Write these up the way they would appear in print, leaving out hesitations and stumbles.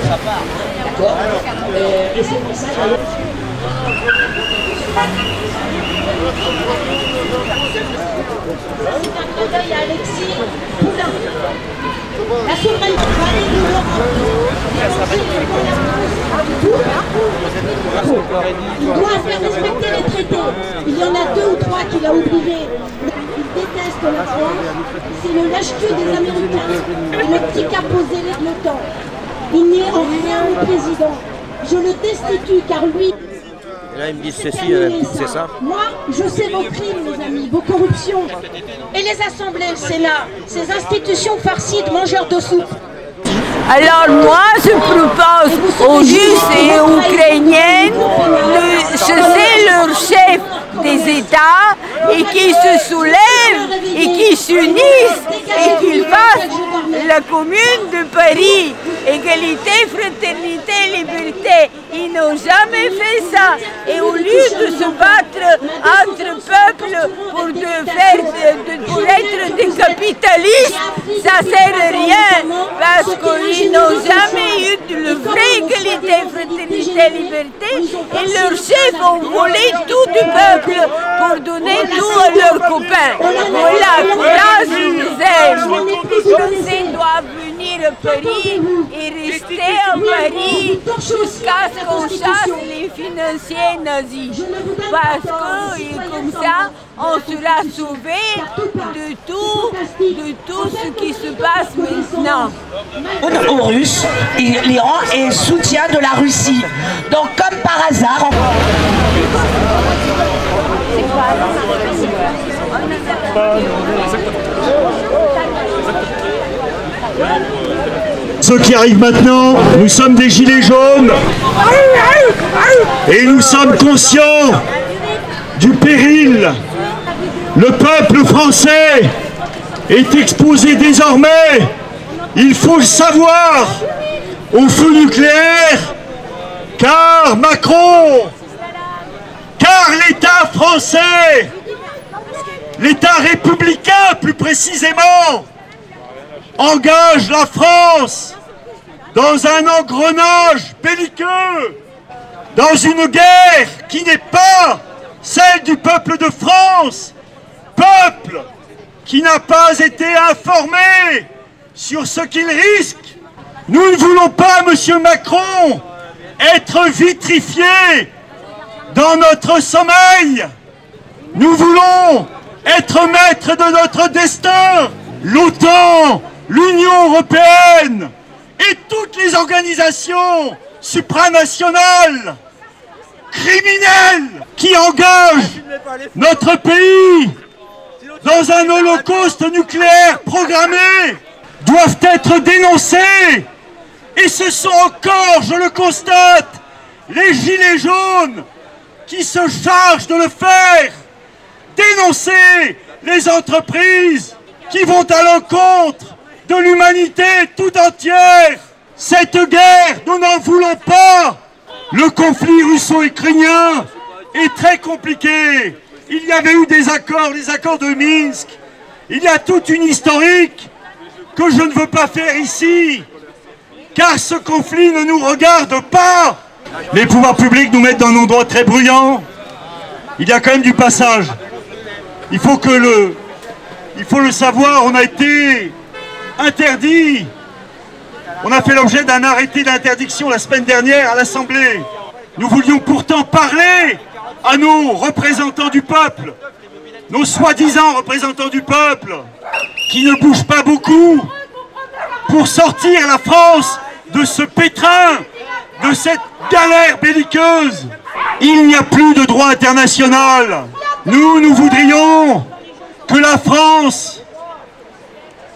D'accord. Et c'est pour ça d'ailleurs. C'est un clin d'œil à Alexis Poulain. La souveraineté vallée de l'Europe. Il doit faire respecter les traités. Il y en a 2 ou 3 qu'il a oubliés. Il déteste la France. C'est le lâche-cul des Américains et le petit cap posé de l'OTAN. Il n'est en rien le président. Je le destitue car lui... Et là, ils me disent ceci, c'est ça. Moi, je sais vos crimes, mes amis, vos corruptions. Et les assemblées, le Sénat, ces institutions farcies de mangeurs de soupe. Alors moi, je propose aux Russes et aux Ukrainiens de cesser leur chef des États et qu'ils se soulèvent et qu'ils s'unissent et qu'ils fassent la commune de Paris. Égalité, fraternité, liberté. Ils n'ont jamais fait ça. Et au lieu de se battre entre peuples pour être des capitalistes, ça ne sert à rien. Parce qu'ils n'ont jamais eu de vraie égalité, fraternité, liberté. Et leurs chefs ont volé tout du peuple pour donner tout à leurs copains. Voilà, courage, ils nous aiment. Les Français doivent venir à Paris et rester à Paris jusqu'à ce qu'on chasse les financiers nazis. Parce que comme ça, on sera sauvé de tout ce qui se passe maintenant. Aux Russes, l'Iran est soutien de la Russie. Donc comme par hasard... Ce qui arrive maintenant, nous sommes des gilets jaunes et nous sommes conscients du péril. Le peuple français est exposé désormais, il faut le savoir, au feu nucléaire, car Macron, car l'État français, l'État républicain plus précisément, engage la France dans un engrenage belliqueux, dans une guerre qui n'est pas celle du peuple de France, peuple qui n'a pas été informé sur ce qu'il risque. Nous ne voulons pas, monsieur Macron, être vitrifiés dans notre sommeil. Nous voulons être maîtres de notre destin. L'OTAN, l'Union européenne et toutes les organisations supranationales, criminelles, qui engagent notre pays dans un holocauste nucléaire programmé, doivent être dénoncées. Et ce sont encore, je le constate, les gilets jaunes qui se chargent de le faire. Dénoncer les entreprises qui vont à l'encontre de l'humanité tout entière. Cette guerre, nous n'en voulons pas. Le conflit russo-ukrainien est très compliqué. Il y avait eu des accords, les accords de Minsk. Il y a toute une historique que je ne veux pas faire ici, car ce conflit ne nous regarde pas. Les pouvoirs publics nous mettent dans un endroit très bruyant. Il y a quand même du passage. Il faut le savoir, on a été interdit. On a fait l'objet d'un arrêté d'interdiction la semaine dernière à l'Assemblée. Nous voulions pourtant parler à nos représentants du peuple, nos soi-disant représentants du peuple, qui ne bougent pas beaucoup, pour sortir la France de ce pétrin, de cette galère belliqueuse. Il n'y a plus de droit international. Nous voudrions que la France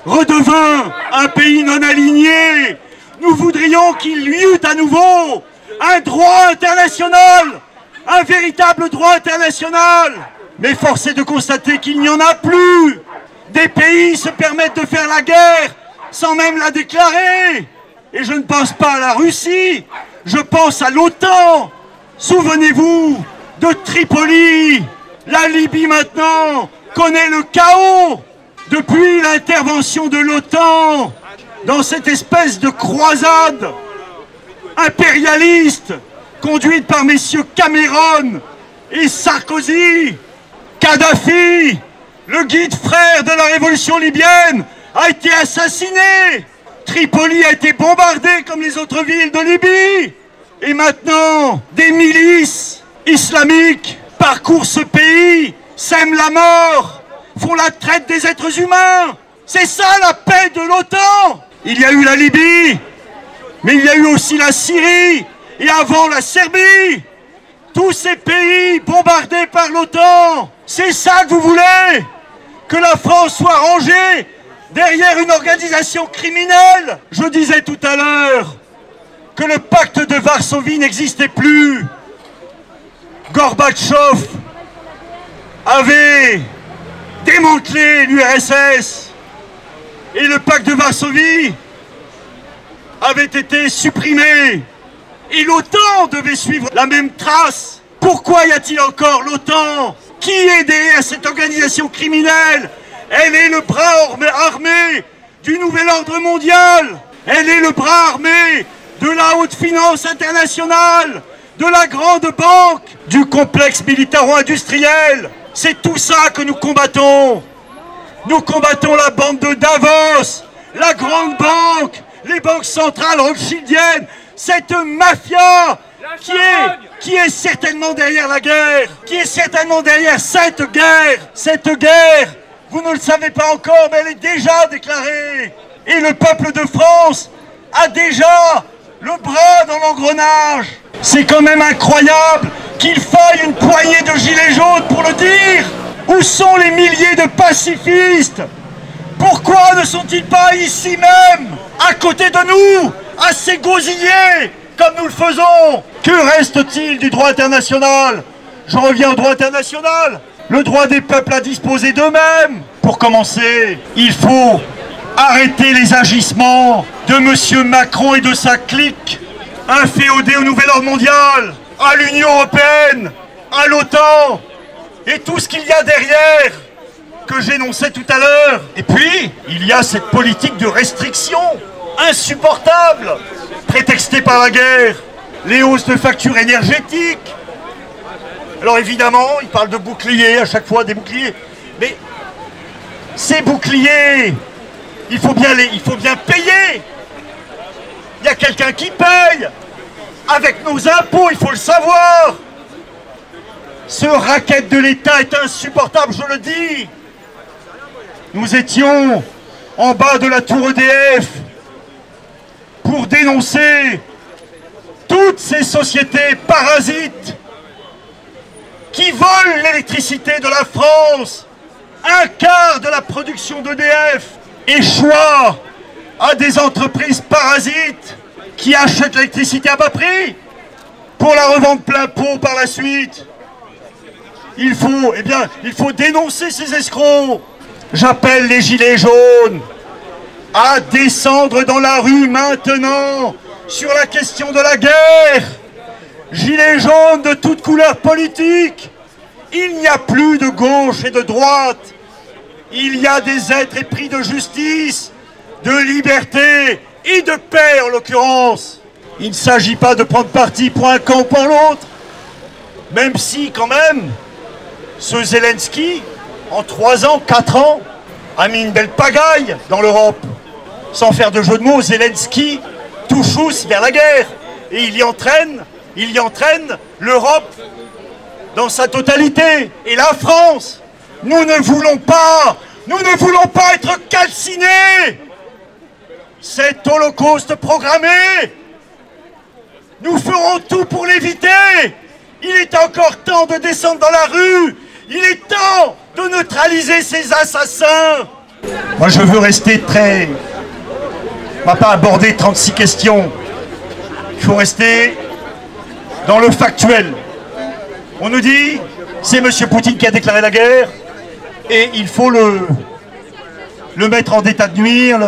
redevint un pays non aligné. Nous voudrions qu'il y eût à nouveau un droit international, un véritable droit international. Mais force est de constater qu'il n'y en a plus. Des pays se permettent de faire la guerre sans même la déclarer. Et je ne pense pas à la Russie, je pense à l'OTAN. Souvenez-vous de Tripoli. La Libye maintenant connaît le chaos depuis l'intervention de l'OTAN dans cette espèce de croisade impérialiste conduite par messieurs Cameron et Sarkozy. Kadhafi, le guide frère de la révolution libyenne, a été assassiné. Tripoli a été bombardée comme les autres villes de Libye. Et maintenant, des milices islamiques parcourent ce pays, sèment la mort, font la traite des êtres humains. C'est ça la paix de l'OTAN. Il y a eu la Libye, mais il y a eu aussi la Syrie et avant la Serbie. Tous ces pays bombardés par l'OTAN. C'est ça que vous voulez? Que la France soit rangée derrière une organisation criminelle? Je disais tout à l'heure que le pacte de Varsovie n'existait plus. Gorbatchev avait démantelé l'URSS et le pacte de Varsovie avait été supprimé. Et l'OTAN devait suivre la même trace. Pourquoi y a-t-il encore l'OTAN? Qui est derrière cette organisation criminelle? Elle est le bras armé du nouvel ordre mondial. Elle est le bras armé de la haute finance internationale, de la grande banque, du complexe militaro-industriel. C'est tout ça que nous combattons. Nous combattons la bande de Davos, la grande banque, les banques centrales rothschildiennes, cette mafia qui est certainement derrière la guerre, qui est certainement derrière cette guerre. Cette guerre, vous ne le savez pas encore, mais elle est déjà déclarée. Et le peuple de France a déjà le bras dans l'engrenage. C'est quand même incroyable qu'il faille une poignée de gilets jaunes pour le dire. Où sont les milliers de pacifistes? Pourquoi ne sont-ils pas ici même, à côté de nous, à s'égosiller comme nous le faisons? Que reste-t-il du droit international? Je reviens au droit international. Le droit des peuples à disposer d'eux-mêmes. Pour commencer, il faut arrêter les agissements de M. Macron et de sa clique, inféodée au nouvel ordre mondial, à l'Union européenne, à l'OTAN, et tout ce qu'il y a derrière, que j'énonçais tout à l'heure. Et puis, il y a cette politique de restriction insupportable, prétextée par la guerre, les hausses de factures énergétiques. Alors évidemment, il parle de boucliers, à chaque fois des boucliers. Mais ces boucliers, il faut bien payer. Il y a quelqu'un qui paye. Avec nos impôts, il faut le savoir. Ce racket de l'État est insupportable, je le dis. Nous étions en bas de la tour EDF pour dénoncer toutes ces sociétés parasites qui volent l'électricité de la France. Un quart de la production d'EDF échoit à des entreprises parasites qui achètent l'électricité à bas prix pour la revendre plein pot par la suite. Il faut dénoncer ces escrocs. J'appelle les gilets jaunes à descendre dans la rue maintenant sur la question de la guerre. Gilets jaunes de toutes couleurs politiques. Il n'y a plus de gauche et de droite. Il y a des êtres épris de justice, de liberté et de paix en l'occurrence. Il ne s'agit pas de prendre parti pour un camp ou pour l'autre. Même si quand même, ce Zelensky, en 3 ans, 4 ans, a mis une belle pagaille dans l'Europe. Sans faire de jeu de mots, Zelensky touche vers la guerre. Et il y entraîne l'Europe dans sa totalité. Et la France, nous ne voulons pas être calcinés. Cet holocauste programmé, nous ferons tout pour l'éviter. Il est encore temps de descendre dans la rue. Il est temps de neutraliser ces assassins. Moi, je veux rester très... On ne va pas aborder 36 questions. Il faut rester dans le factuel. On nous dit, c'est M. Poutine qui a déclaré la guerre et il faut le mettre en état de nuire,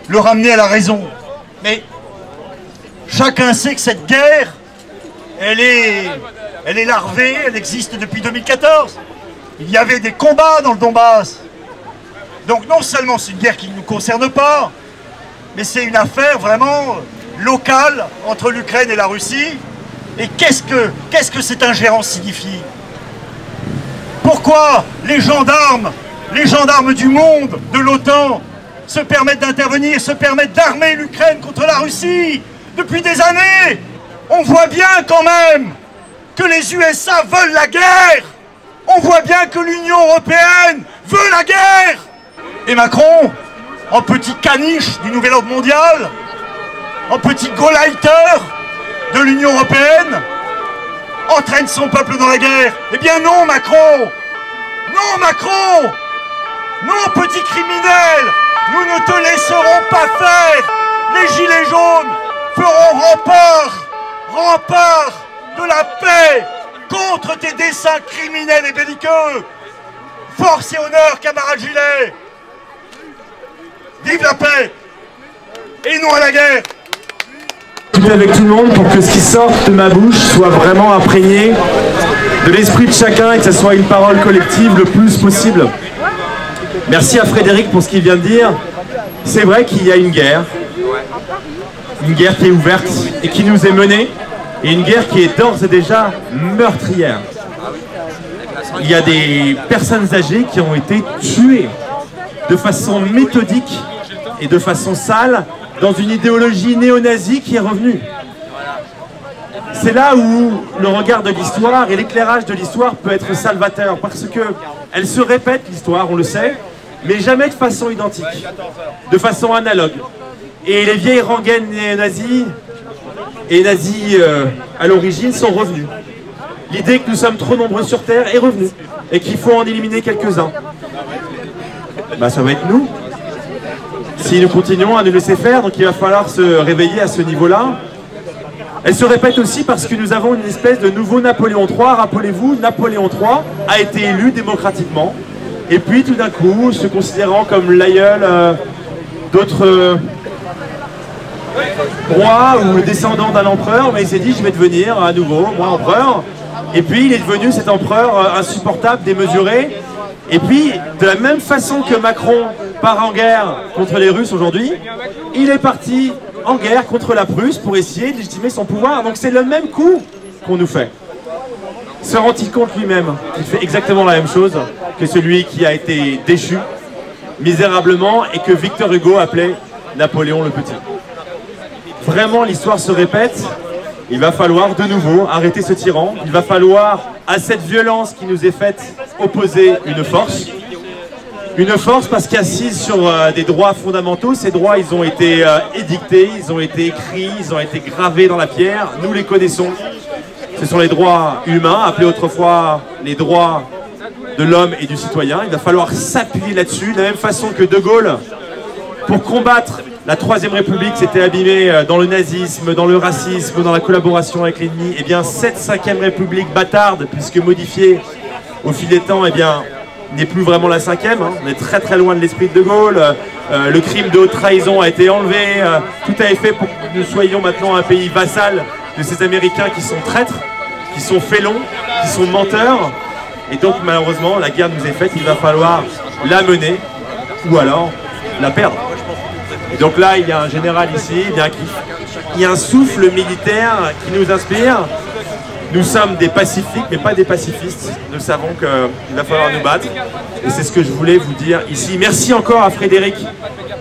le ramener à la raison. Mais chacun sait que cette guerre, elle est larvée, elle existe depuis 2014. Il y avait des combats dans le Donbass. Donc non seulement c'est une guerre qui ne nous concerne pas, mais c'est une affaire vraiment locale entre l'Ukraine et la Russie. Et qu'est-ce que cette ingérence signifie? Pourquoi les gendarmes du monde, de l'OTAN, se permettent d'intervenir, se permettent d'armer l'Ukraine contre la Russie depuis des années? On voit bien quand même que les USA veulent la guerre. On voit bien que l'Union européenne veut la guerre. Et Macron, en petit caniche du nouvel ordre mondial, en petit gauleiter de l'Union européenne, entraîne son peuple dans la guerre. Eh bien non, Macron! Non, Macron! Non, petit criminel! Nous ne te laisserons pas faire! Les gilets jaunes feront rempart de la paix contre tes desseins criminels et belliqueux! Force et honneur, camarades gilets! Vive la paix! Et non à la guerre! Avec tout le monde pour que ce qui sorte de ma bouche soit vraiment imprégné de l'esprit de chacun et que ce soit une parole collective le plus possible. Merci à Frédéric pour ce qu'il vient de dire. C'est vrai qu'il y a une guerre qui est ouverte et qui nous est menée, et une guerre qui est d'ores et déjà meurtrière. Il y a des personnes âgées qui ont été tuées de façon méthodique et de façon sale dans une idéologie néo-nazie qui est revenue. C'est là où le regard de l'histoire et l'éclairage de l'histoire peut être salvateur, parce que elle se répète, l'histoire, on le sait, mais jamais de façon identique, de façon analogue. Et les vieilles rengaines néo-nazis et nazis à l'origine sont revenus. L'idée que nous sommes trop nombreux sur Terre est revenue, et qu'il faut en éliminer quelques-uns. Bah, ça va être nous. Si nous continuons à nous laisser faire, donc il va falloir se réveiller à ce niveau-là. Elle se répète aussi parce que nous avons une espèce de nouveau Napoléon III. Rappelez-vous, Napoléon III a été élu démocratiquement. Et puis tout d'un coup, se considérant comme l'aïeul d'autres rois ou descendants d'un empereur, mais il s'est dit je vais devenir à nouveau, moi, empereur. Et puis il est devenu cet empereur insupportable, démesuré. Et puis, de la même façon que Macron part en guerre contre les Russes aujourd'hui, il est parti en guerre contre la Prusse pour essayer de légitimer son pouvoir. Donc c'est le même coup qu'on nous fait. Se rend-il compte lui-même qu'il fait exactement la même chose que celui qui a été déchu misérablement et que Victor Hugo appelait Napoléon le Petit? Vraiment, l'histoire se répète. Il va falloir de nouveau arrêter ce tyran. Il va falloir, à cette violence qui nous est faite, opposer une force. Une force parce qu'assise sur des droits fondamentaux. Ces droits, ils ont été édictés, ils ont été écrits, ils ont été gravés dans la pierre. Nous les connaissons. Ce sont les droits humains, appelés autrefois les droits de l'homme et du citoyen. Il va falloir s'appuyer là-dessus, de la même façon que De Gaulle, pour combattre la Troisième République, s'était abîmée dans le nazisme, dans le racisme, dans la collaboration avec l'ennemi. Et bien cette Cinquième République bâtarde, puisque modifiée au fil des temps, et bien n'est plus vraiment la cinquième. Hein. On est très très loin de l'esprit de De Gaulle. Le crime de haute trahison a été enlevé. Tout a été fait pour que nous soyons maintenant un pays vassal de ces Américains qui sont traîtres, qui sont félons, qui sont menteurs. Et donc malheureusement, la guerre nous est faite. Il va falloir la mener ou alors la perdre. Et donc là, il y a un général ici, il y a un souffle militaire qui nous inspire. Nous sommes des pacifiques, mais pas des pacifistes. Nous savons qu'il va falloir nous battre. Et c'est ce que je voulais vous dire ici. Merci encore à Frédéric,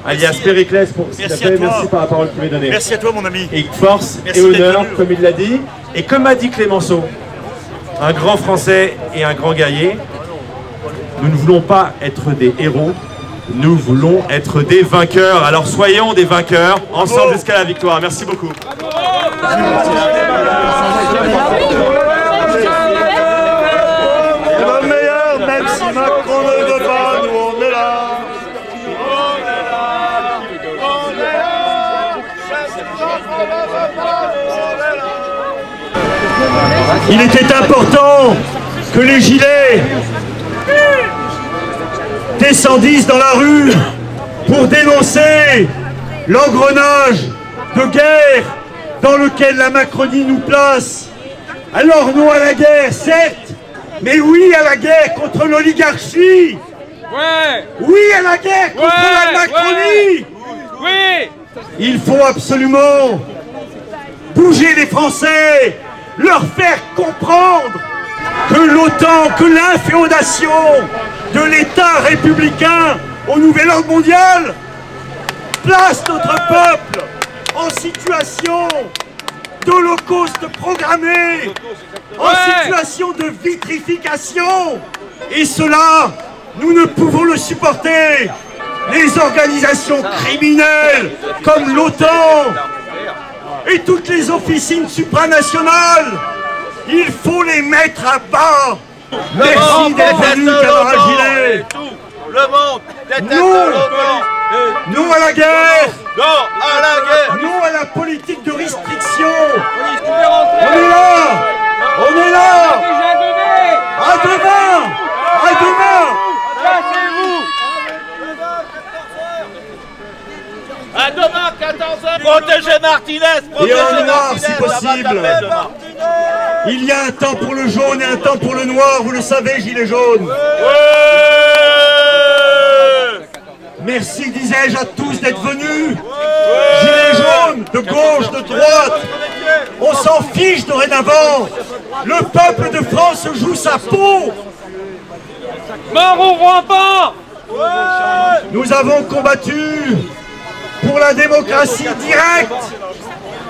alias Périclès, pour ce qu'il a fait. Merci par la parole qu'il m'a donnée. Merci à toi, mon ami. Et force et honneur, comme il l'a dit. Et comme a dit Clémenceau, un grand Français et un grand guerrier, nous ne voulons pas être des héros, nous voulons être des vainqueurs. Alors soyons des vainqueurs, ensemble jusqu'à la victoire. Merci beaucoup. Le meilleur, même si Macron ne veut pas, nous on est là. Il était important que les gilets descendissent dans la rue pour dénoncer l'engrenage de guerre dans lequel la Macronie nous place. Alors non à la guerre, certes, mais oui à la guerre contre l'oligarchie. Ouais. Oui à la guerre contre la Macronie. Oui. Il faut absolument bouger les Français, leur faire comprendre que l'OTAN, que l'inféodation de l'État républicain au nouvel ordre mondial place notre peuple en situation d'holocauste programmé, en situation de vitrification. Et cela, nous ne pouvons le supporter. Les organisations criminelles comme l'OTAN et toutes les officines supranationales, il faut les mettre à bas. Merci d'être venu, camarade Gillet. Le monde déteste Non à la guerre. Non à la guerre. Non à la politique de restriction. On est là. On est là. À demain. À demain. À demain, 14h. Protégez Martinez. Et en noir, si possible. Il y a un temps pour le jaune et un temps pour le noir, vous le savez, gilets jaunes. Merci, disais-je, à tous d'être venus. Gilets jaunes, de gauche, de droite. On s'en fiche dorénavant. Le peuple de France joue sa peau. Mort au rampant. Nous avons combattu pour la démocratie directe.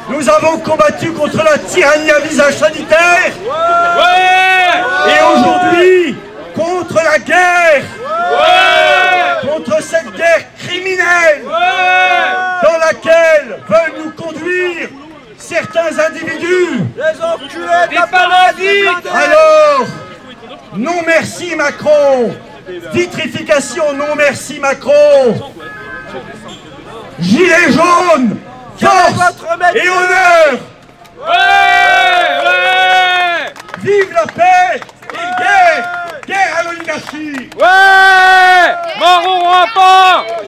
Nous avons combattu contre la tyrannie à visage sanitaire. Et aujourd'hui, contre la guerre. Contre cette guerre criminelle dans laquelle veulent nous conduire certains individus. Les enculés, des parasites. Alors, non merci Macron. Vitrification, non merci Macron. Gilets jaunes, force et honneur. Vive la paix et guerre à l'oligarchie. Mort au rampant.